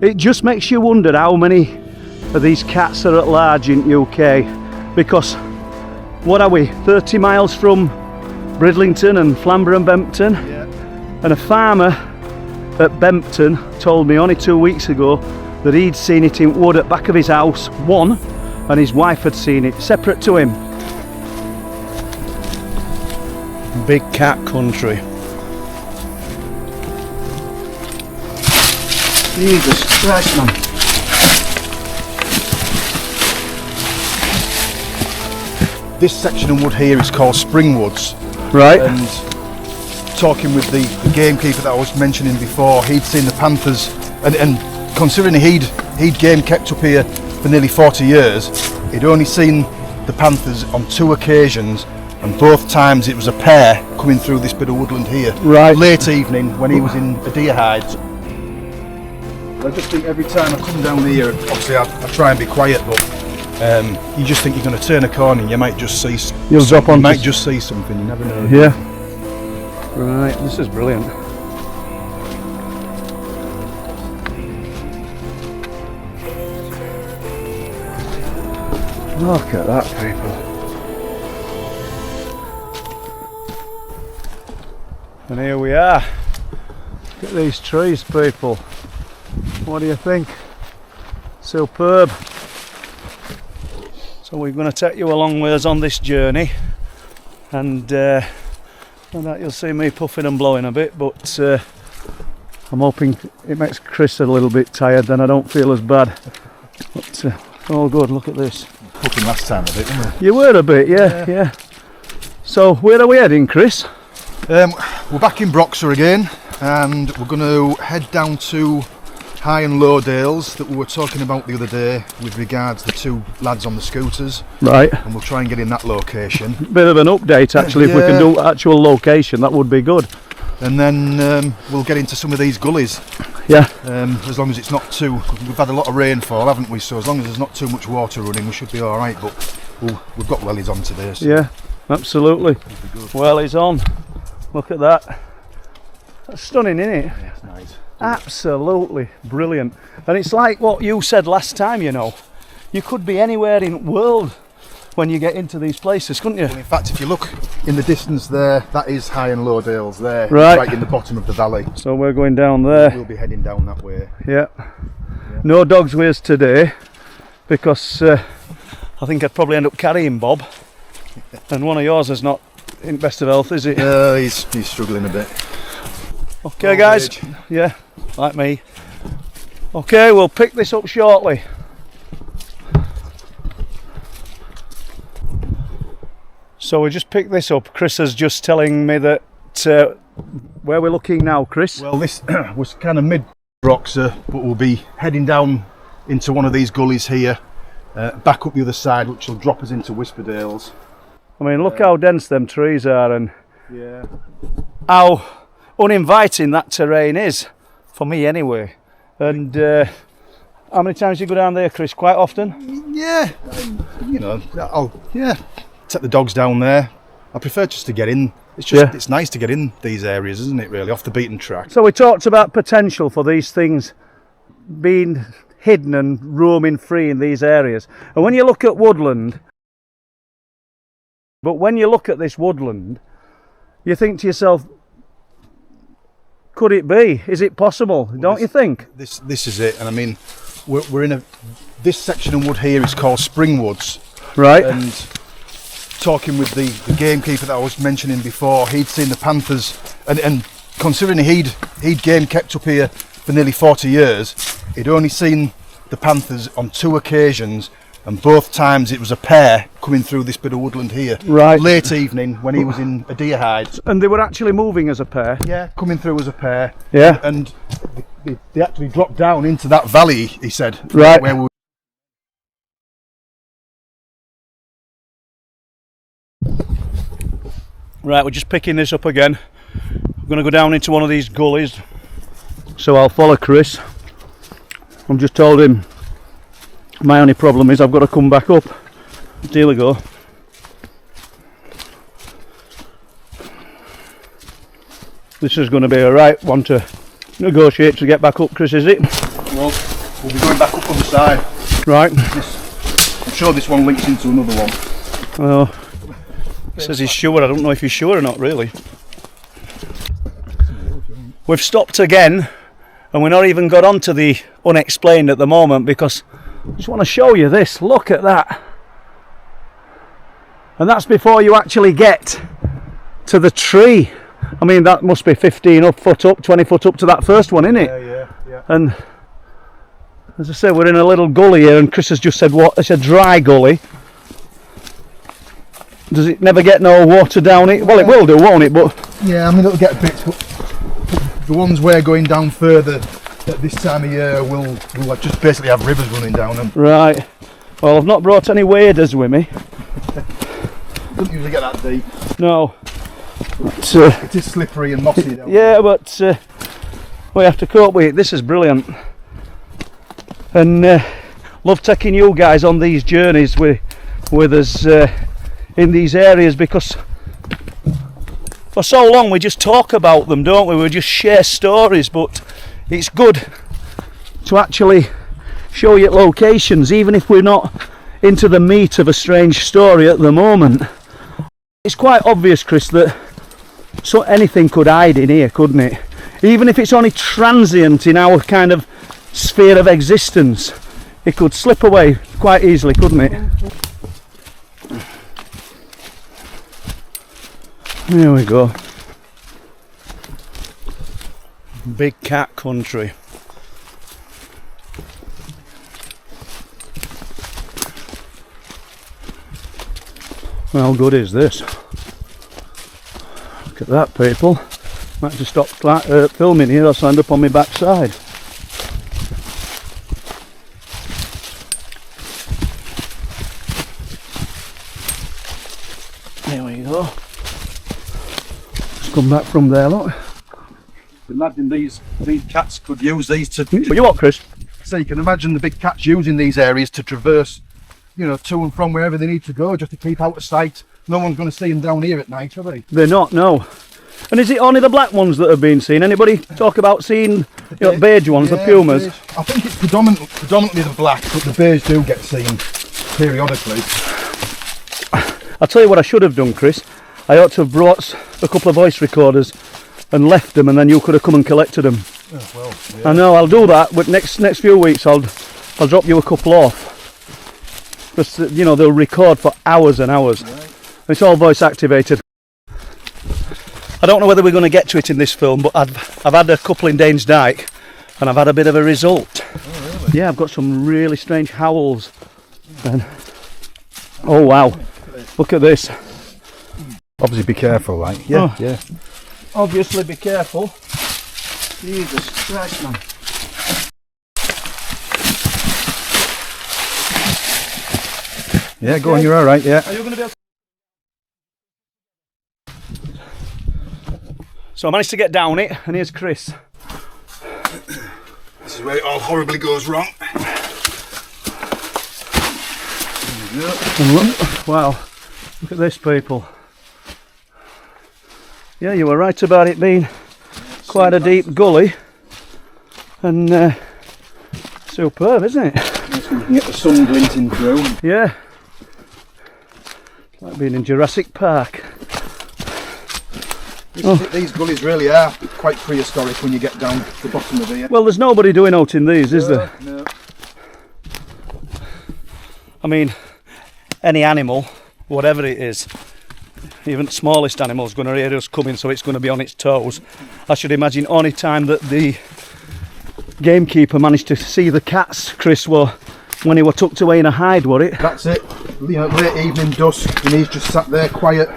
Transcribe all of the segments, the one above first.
It just makes you wonder how many of these cats are at large in UK, because what are we, 30 miles from Bridlington and Flamborough and Bempton? Yeah. And a farmer at Bempton told me only 2 weeks ago that he'd seen it in wood at back of his house, one, and his wife had seen it, separate to him. Big cat country. Jesus Christ, man. This section of wood here is called Spring Woods. Right. And talking with the gamekeeper that I was mentioning before, he'd seen the panthers, and considering he'd game kept up here for nearly 40 years, he'd only seen the panthers on 2 occasions, and both times it was a pair coming through this bit of woodland here. Right. Late evening when he was in a deer hide. I just think every time I come down here, obviously I try and be quiet, but you just think you're going to turn a corner and you might just see You'll drop on. You might just see something, you never know. Yeah. Right, this is brilliant. Look at that, people. And here we are. Look at these trees, people. What do you think? Superb. So we're going to take you along with us on this journey, and that you'll see me puffing and blowing a bit, but I'm hoping it makes Chris a little bit tired, then I don't feel as bad. But all good. Look at this. Puffing last time a bit, weren't we? You were a bit, yeah. So where are we heading, Chris? We're back in Broxer again, and we're going to head down to High and Low Dales that we were talking about the other day with regards to the 2 lads on the scooters. Right. And we'll try and get in that location. Bit of an update, actually. If we can do actual location, that would be good. And then we'll get into some of these gullies. Yeah. As long as it's not too... We've had a lot of rainfall, haven't we? So as long as there's not too much water running, we should be all right. But we've got wellies on today. So yeah, absolutely. Wellies on. Look at that. That's stunning, isn't it? Yeah, it's nice. Absolutely brilliant. And it's like what you said last time, you know. You could be anywhere in the world when you get into these places, couldn't you? Well, in fact, if you look in the distance there, that is High and Low Dales there, right in the bottom of the valley. So we're going down there. We'll be heading down that way. Yeah. No dogs with us today, because I think I'd probably end up carrying Bob. And one of yours is not in best of health, is it? No, he's struggling a bit. Okay, guys. Yeah, like me. Okay, we'll pick this up shortly. So we just picked this up. Chris is just telling me that where we're looking now, Chris. Well, this was kind of mid-Broxer, but we'll be heading down into one of these gullies here, back up the other side, which will drop us into Whisperdales. I mean, look how dense them trees are, and yeah, how uninviting that terrain is, for me anyway. And how many times do you go down there, Chris? Quite often? Yeah, you know, I'll take the dogs down there. I prefer just to get in. It's just it's nice to get in these areas, isn't it, really, off the beaten track. So we talked about potential for these things being hidden and roaming free in these areas. And when you look at woodland, this woodland, you think to yourself, could it be? Is it possible? Don't you think? This is it, and I mean, we're in this section of wood here is called Spring Woods. Right. And talking with the gamekeeper that I was mentioning before, he'd seen the panthers, and considering he'd game kept up here for nearly 40 years, he'd only seen the panthers on 2 occasions, and both times it was a pair coming through this bit of woodland here. Right. Late evening when he was in a deer hide. And they were actually moving as a pair? Yeah, coming through as a pair. Yeah. And they actually dropped down into that valley, he said. Right. Where we were. Right, we're just picking this up again. We're going to go down into one of these gullies. So I'll follow Chris. I've just told him my only problem is I've got to come back up. Here we go. This is going to be a right one to negotiate to get back up, Chris, is it? Well, we'll be going back up on the side. Right. I'm sure this one links into another one. Oh, says he's sure. I don't know if he's sure or not, really. We've stopped again, and we're not even got onto the unexplained at the moment because I just want to show you this. Look at that. And that's before you actually get to the tree. I mean, that must be 15 foot up, 20 foot up to that first one, isn't it? Yeah. And as I said, we're in a little gully here, and Chris has just said what? It's a dry gully. Does it never get no water down it? Well, it will do, won't it? But yeah, I mean, it'll get bits, but the ones we're going down further at this time of year will just basically have rivers running down them. Right. Well, I've not brought any waders with me. Doesn't usually get that deep. No. But, it is slippery and mossy down yeah, but we have to cope with it. This is brilliant. And love taking you guys on these journeys with us in these areas, because for so long we just talk about them, don't we? We just share stories, but it's good to actually show you locations, even if we're not into the meat of a strange story at the moment. It's quite obvious, Chris, that anything could hide in here, couldn't it? Even if it's only transient in our kind of sphere of existence, it could slip away quite easily, couldn't it? Here we go. Big cat country. How good is this? Look at that, people. Might just stop filming here, I'll stand up on my backside. There we go. Just come back from there, look. Imagine these cats could use these to... But you what, Chris? So you can imagine the big cats using these areas to traverse, you know, to and from wherever they need to go, just to keep out of sight. No one's going to see them down here at night, are they? They're not, no. And is it only the black ones that have been seen? Anybody talk about seeing beige ones, the pumas? Beige. I think it's predominantly the black, but the beige do get seen periodically. I'll tell you what I should have done, Chris. I ought to have brought a couple of voice recorders and left them, and then you could have come and collected them. Oh, well, yeah. I know, I'll do that, but next few weeks I'll drop you a couple off. Because, you know, they'll record for hours and hours. Right. It's all voice activated. I don't know whether we're going to get to it in this film, but I've had a couple in Danes Dyke, and I've had a bit of a result. Oh, really? Yeah, I've got some really strange howls. And, oh wow, look at this. Obviously be careful, like. Yeah, oh. Yeah. Obviously be careful. Jesus Christ, man. Yeah, go on, you're alright, yeah. Are you going to be able to... So I managed to get down it, and here's Chris. This is where it all horribly goes wrong. And look, wow, look at this, people. Yeah, you were right about it being quite a deep gully, and superb, isn't it? You can get the sun glinting through. Yeah, like being in Jurassic Park. These gullies really are quite prehistoric when you get down to the bottom of here. Well, there's nobody doing out in these, is there? No. I mean, any animal, whatever it is, even the smallest animal is going to hear us coming, so it's going to be on its toes. I should imagine only time that the gamekeeper managed to see the cats, Chris, were when he were tucked away in a hide, were it? That's it. You know, late evening dusk, and he's just sat there quiet,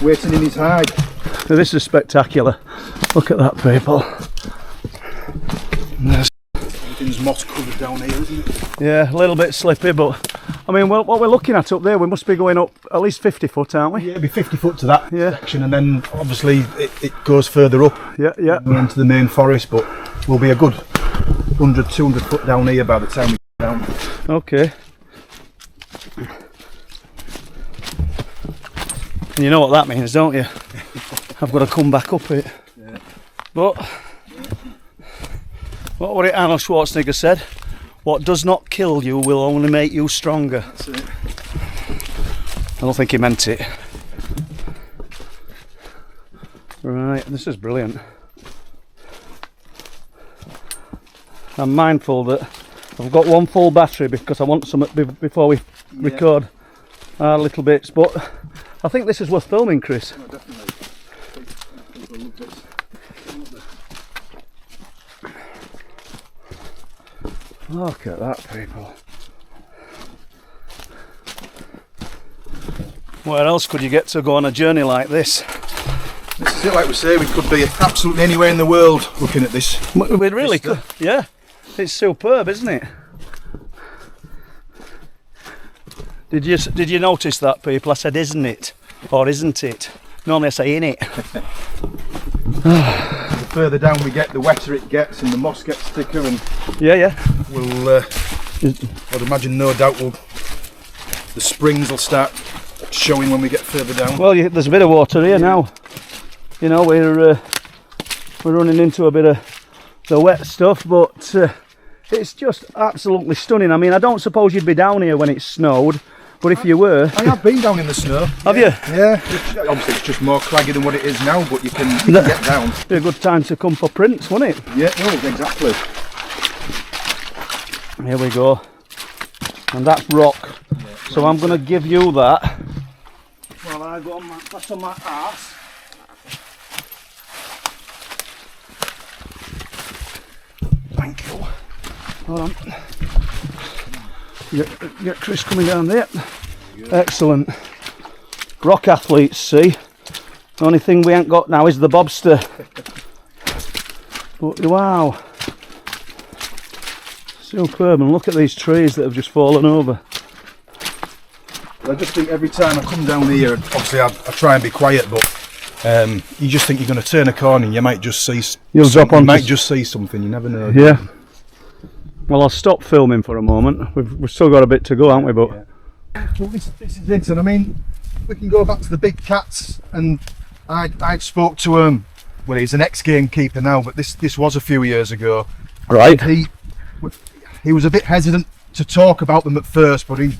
waiting in his hide. Now, this is spectacular. Look at that, people. Everything's moss covered down here, isn't it? Yeah, a little bit slippy, but I mean, what we're looking at up there, we must be going up at least 50 foot, aren't we? Yeah, it'll be 50 foot to that section, and then obviously it goes further up into the main forest, but we'll be a good 100, 200 foot down here by the time we get down. Okay. And you know what that means, don't you? I've got to come back up it. Yeah. But What was it Arnold Schwarzenegger said? What does not kill you will only make you stronger. That's it. I don't think he meant it. Right, this is brilliant. I'm mindful that I've got one full battery because I want some before we record our little bits, but I think this is worth filming, Chris. Oh, definitely. Look at that, people. Where else could you get to go on a journey like this? This is it, like we say, we could be absolutely anywhere in the world looking at this. We really could, yeah. It's superb, isn't it? Did you notice that, people? I said, isn't it? Or isn't it? Normally I say, innit. The further down we get, the wetter it gets and the moss gets thicker, and Yeah. we'll, I'd imagine no doubt the springs will start showing when we get further down. Well, there's a bit of water here now. You know, we're running into a bit of the wet stuff, but it's just absolutely stunning. I mean, I don't suppose you'd be down here when it snowed, but if you were... I have been down in the snow. Have you? Yeah. Obviously it's just more craggy than what it is now, but you can get down. Be a good time to come for prints, wouldn't it? Yeah, no, exactly. Here we go. And that's rock. Yeah, so I'm going to give you that. Well, I go on that's on my arse. Thank you. Hold on. Get Chris coming down there. Excellent. Rock athletes, see? The only thing we ain't got now is the bobster. But wow. Superb, and look at these trees that have just fallen over. I just think every time I come down here, obviously I try and be quiet, but you just think you're going to turn a corner and you might just see just see something, you never know. Yeah. Well, I'll stop filming for a moment. We've still got a bit to go, haven't we? But well, this is it, and I mean, we can go back to the big cats, and I spoke to him. Well, he's an ex-gamekeeper now, but this was a few years ago. right. He was a bit hesitant to talk about them at first, but he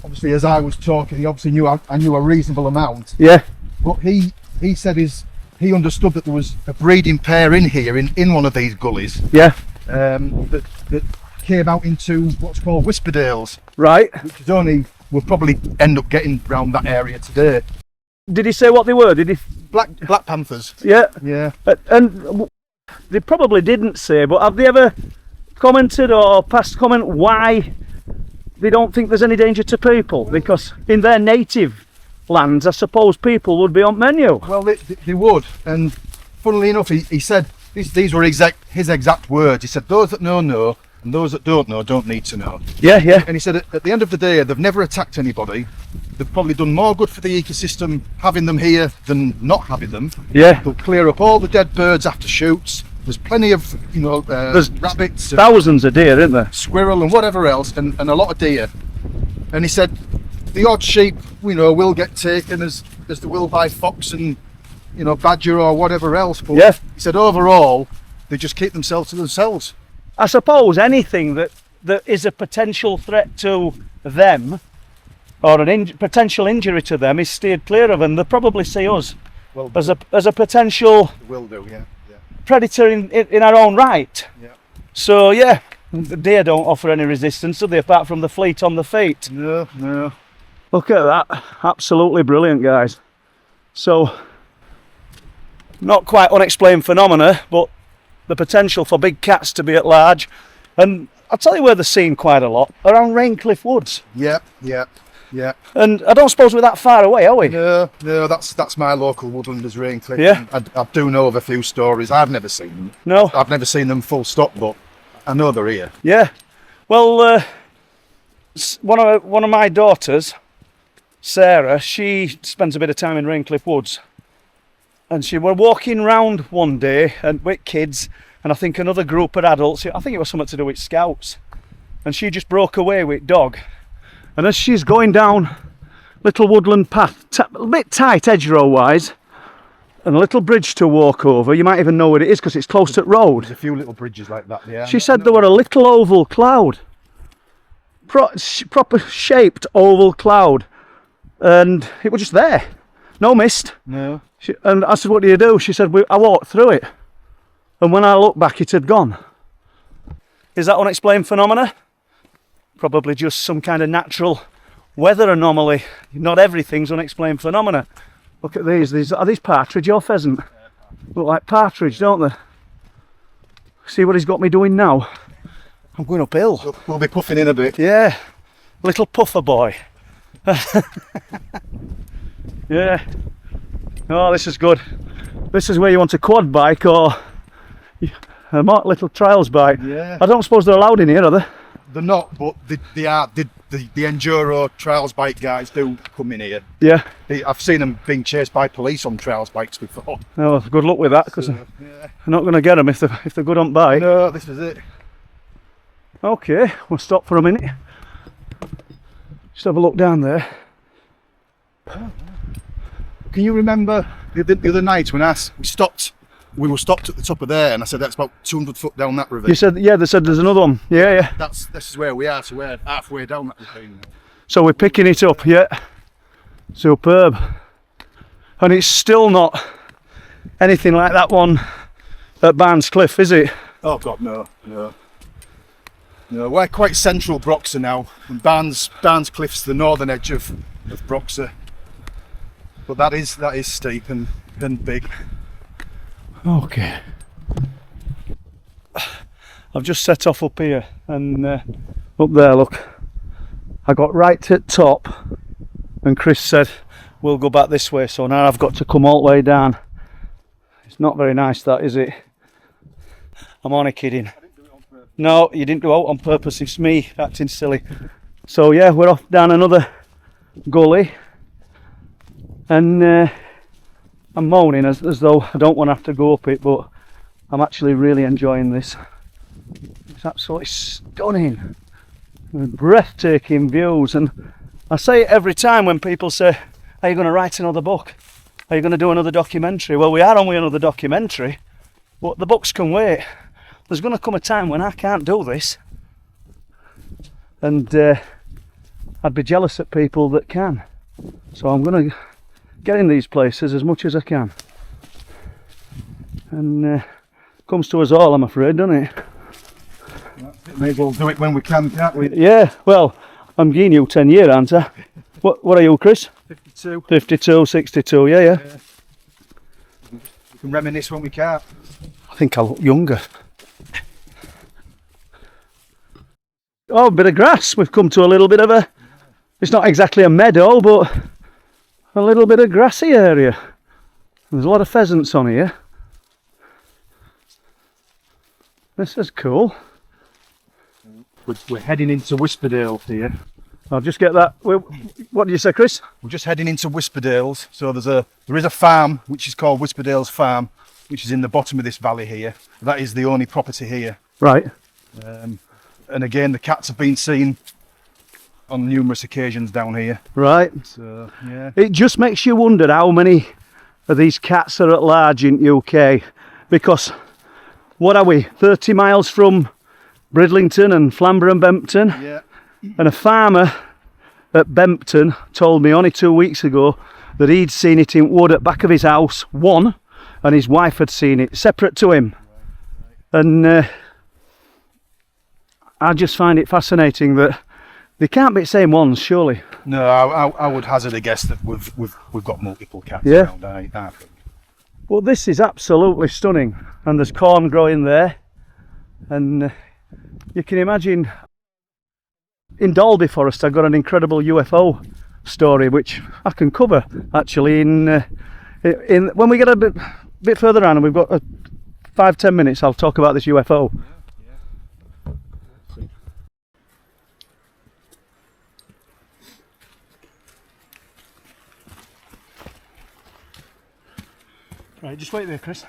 obviously, as I was talking, he obviously knew I knew a reasonable amount. Yeah. But he said he understood that there was a breeding pair in here in one of these gullies. Yeah. That came out into what's called Whisperdales, Right. which is only we'll probably end up getting round that area today. Did he say what they were? Did he? Black panthers. Yeah. Yeah. And they probably didn't say, but have they ever commented or passed comment why they don't think there's any danger to people? Because in their native lands, I suppose people would be on menu. Well, they would, and funnily enough, he said these were his exact words. He said, "Those that know, and those that don't know don't need to know." Yeah, yeah. And he said, at the end of the day, they've never attacked anybody. They've probably done more good for the ecosystem having them here than not having them. Yeah. They'll clear up all the dead birds after shoots. There's plenty of, there's rabbits, Thousands of deer, isn't there? squirrel and whatever else, and a lot of deer. And he said, the odd sheep, will get taken as they will by fox and, badger or whatever else. But Yeah. he said, overall, they just keep themselves to themselves. I suppose anything that is a potential threat to them or potential injury to them is steered clear of, and they probably see us Well, as a potential they will do, yeah. predator in our own right. Yeah. So yeah, the deer don't offer any resistance, do they, apart from the fleet on the feet? No. Look at that, absolutely brilliant, guys. So, not quite unexplained phenomena, but the potential for big cats to be at large. And I'll tell you where they're seen quite a lot, around Raincliffe Woods. Yeah. And I don't suppose we're that far away, are we? No, that's my local woodland is Raincliffe. Yeah. I do know of a few stories. I've never seen them. No? I've never seen them full stop, but I know they're here. Yeah. Well, one of my daughters, Sarah, she spends a bit of time in Raincliffe Woods, and she were walking round one day and with kids, and I think another group of adults. I think it was something to do with scouts, and she just broke away with dog. And as she's going down little woodland path, a bit tight hedgerow wise, and a little bridge to walk over. You might even know what it is because it's close to the road. There's a few little bridges like that, yeah. She said there were a little oval cloud. Proper shaped oval cloud. And it was just there. No mist. No. And I said, what do you do? She said, I walked through it. And when I looked back, it had gone. Is that unexplained phenomena? Probably just some kind of natural weather anomaly. Not everything's unexplained phenomena. Look at these. Are these partridge or pheasant? Look like partridge, don't they? See what he's got me doing now? I'm going uphill. We'll be puffing in a bit. Yeah. Little puffer boy. Yeah. Oh, this is good. This is where you want a quad bike or a little trials bike. Yeah. I don't suppose they're allowed in here, are they? They're not, but they are. The enduro trials bike guys do come in here. Yeah. I've seen them being chased by police on trials bikes before. Oh, good luck with that, because Yeah. they're not going to get them if they're good on bike. No, this is it. Okay, we'll stop for a minute. Just have a look down there. Can you remember the other night when we were stopped at the top of there, and I said that's about 200 foot down that ravine. You said, yeah, they said there's another one. Yeah. This is where we are, so we're halfway down that ravine. So we're picking it up, yeah. Superb. And it's still not anything like that one at Barnes Cliff, is it? Oh God, no. We're quite central Broxer now, and Barnes Cliff's the northern edge of Broxer. But that is steep and big. Okay. I've just set off up here, and up there, look. I got right to the top, and Chris said, we'll go back this way, so now I've got to come all the way down. It's not very nice, that, is it? I'm only kidding. No, you didn't do it on purpose, it's me acting silly. So yeah, we're off down another gully, and I'm moaning as though I don't want to have to go up it, but I'm actually really enjoying this. It's absolutely stunning, breathtaking views, and I say it every time when people say, are you going to write another book? Are you going to do another documentary? Well, we are on with another documentary, but the books can wait. There's going to come a time when I can't do this, and I'd be jealous at people that can. So I'm going to get in these places as much as I can. And comes to us all, I'm afraid, doesn't it? May as well do it when we can, can't we? Yeah, well, I'm giving you 10 years, aren't I? What are you, Chris? 52. 52, 62, yeah. We can reminisce when we can't. I think I look younger. Oh, a bit of grass. We've come to a little bit of a, it's not exactly a meadow, but a little bit of grassy area. There's a lot of pheasants on here. This is cool. We're heading into Whisperdale here. I'll just get that. What did you say, Chris? We're just heading into Whisperdales. So there is a farm which is called Whisperdales Farm, which is in the bottom of this valley here. That is the only property here. Right. And again, the cats have been seen on numerous occasions down here. Right. So yeah. It just makes you wonder how many of these cats are at large in UK, because what are we, 30 miles from Bridlington and Flamborough and Bempton? Yeah. And a farmer at Bempton told me only 2 weeks ago that he'd seen it in wood at back of his house, one, and his wife had seen it, separate to him. Right. And I just find it fascinating that they can't be the same ones, surely. No, I would hazard a guess that we've got multiple cats around. I think. Well, this is absolutely stunning, and there's corn growing there, and you can imagine. In Dalby Forest, I've got an incredible UFO story which I can cover actually in when we get a bit further on, and we've got 5-10 minutes. I'll talk about this UFO. Right, just wait there, Chris.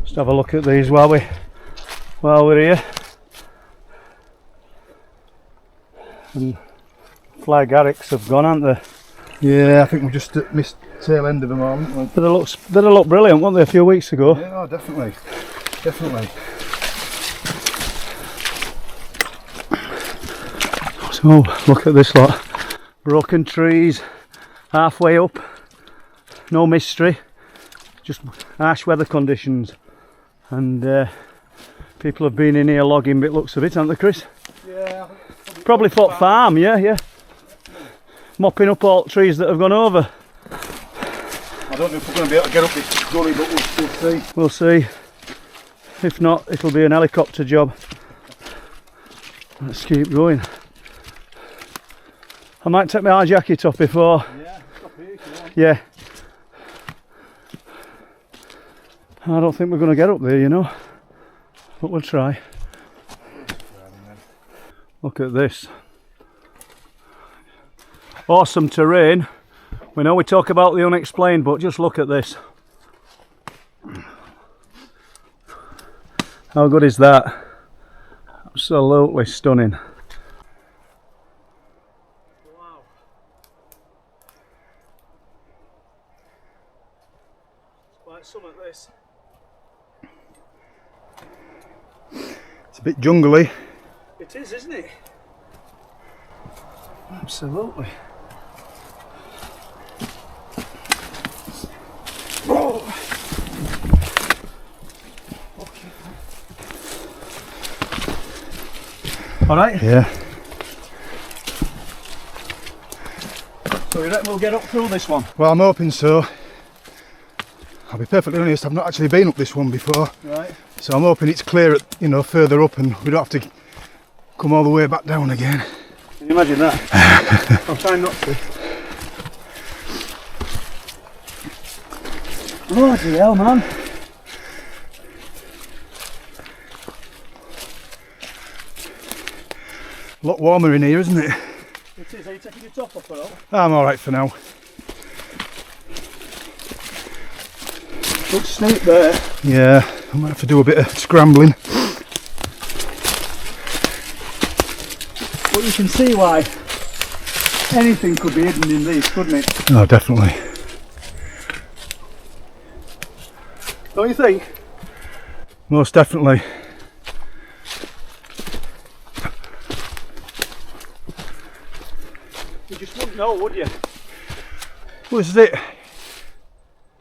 Just have a look at these while we're here. And flag arcs have gone, aren't they? Yeah, I think we just missed tail end of them all, haven't we? They'd have looked brilliant, weren't they, a few weeks ago? Yeah, oh, definitely. Definitely. So, look at this lot. Broken trees, halfway up, no mystery, just harsh weather conditions. And people have been in here logging bit looks of it, haven't they, Chris? Yeah. Probably for farm, yeah. Mopping up all trees that have gone over. I don't know if we're going to be able to get up this gully, but we'll see. We'll see. If not, it'll be an helicopter job. Let's keep going. I might take my hard jacket off before. Yeah, stop here if you want. Yeah. I don't think we're going to get up there, you know. But we'll try. Look at this. Awesome terrain. We know we talk about the unexplained, but just look at this. How good is that? Absolutely stunning. Wow. It's quite something, this. It's a bit jungly. It is, isn't it? Absolutely. Oh. Okay. All right. Yeah. So you reckon we'll get up through this one? Well, I'm hoping so. I'll be perfectly honest, I've not actually been up this one before. Right. So I'm hoping it's clear, further up, and we don't have to come all the way back down again. Can you imagine that? I'll try not to. Bloody hell, man. A lot warmer in here, isn't it? It is. Are you taking your top off or not? I'm alright for now. Looks steep there. Yeah, I might have to do a bit of scrambling. But you can see why anything could be hidden in these, couldn't it? Oh, definitely. Don't you think? Most definitely. You just wouldn't know, would you? Well, this is it.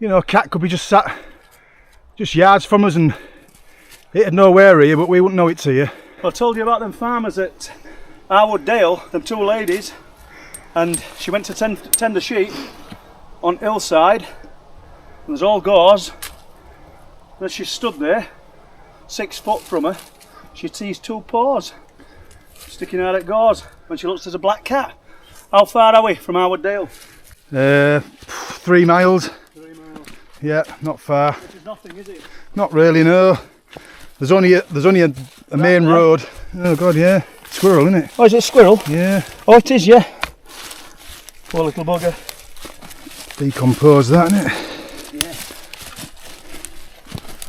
A cat could be just sat just yards from us and it'd know we're here, but we wouldn't know it's here. I told you about them farmers at Arwood Dale, them two ladies, and she went to tend the sheep on hillside, and there's all gauze, and as she stood there, 6 foot from her, she sees 2 paws sticking out at gauze when she looks, there's a black cat. How far are we from Arwood Dale? 3 miles. 3 miles. Yeah, not far. Which is nothing, is it? Not really, no. There's only a main there? road. Oh god, yeah. Squirrel, isn't it? Oh, is it a squirrel? Yeah. Oh, it is, yeah. Poor little bugger. Decompose that, isn't it? Yeah.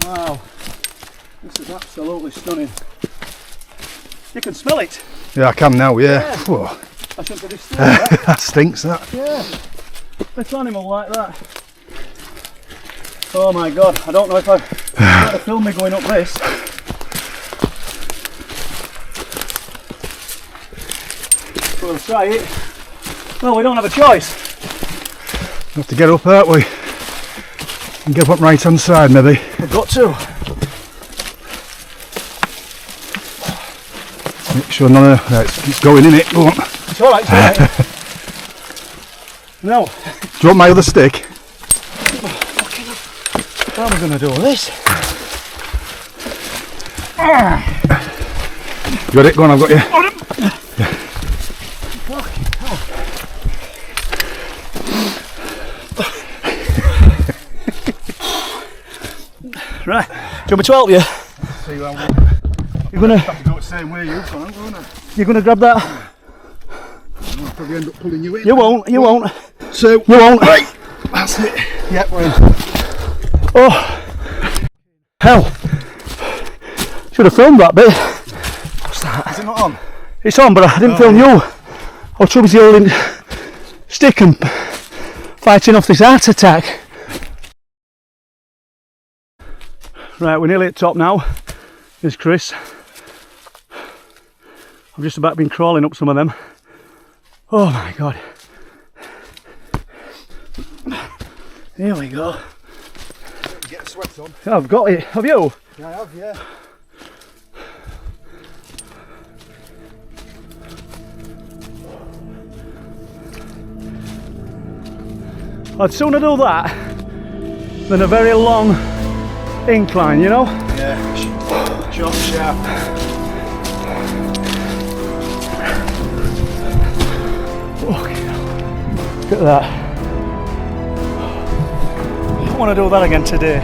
Wow. This is absolutely stunning. You can smell it. Yeah, I can now, yeah. Yeah. Whoa. I shouldn't have disturbed that. That stinks, that. Yeah. Little animal like that. Oh my god, I don't know if I've got to film me going up this. We'll try it. Well, we don't have a choice. We have to get up, aren't we? And get up right hand side, maybe. We've got to. Make sure none of it's going in it. Go on. It's alright, it's alright. No. Do you want my other stick? How am I going to do this? You got it? Go on, I've got you. Right. Do you want me to help you? See how You're gonna have to go the same way you've gone, won't I? You're gonna grab that? I'll probably end up pulling you in. You won't, you won't. So You won't. Right. That's it. Yep, we're in. Oh hell. Should have filmed that bit. What's that? Is it not on? It's on, but I didn't film you. I was too busy holding stick and fighting off this heart attack. Right, we're nearly at top now. There's Chris. I've just about been crawling up some of them. Oh my god. Here we go. Get the sweat on. I've got it. Have you? Yeah, I have, yeah. I'd sooner do that than a very long incline, you know? Yeah, short and sharp. Look at that. I don't want to do that again today.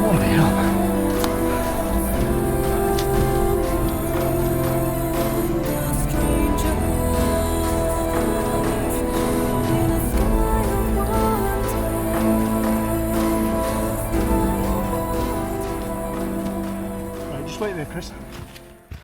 Bloody hell. Right, just wait there, Chris.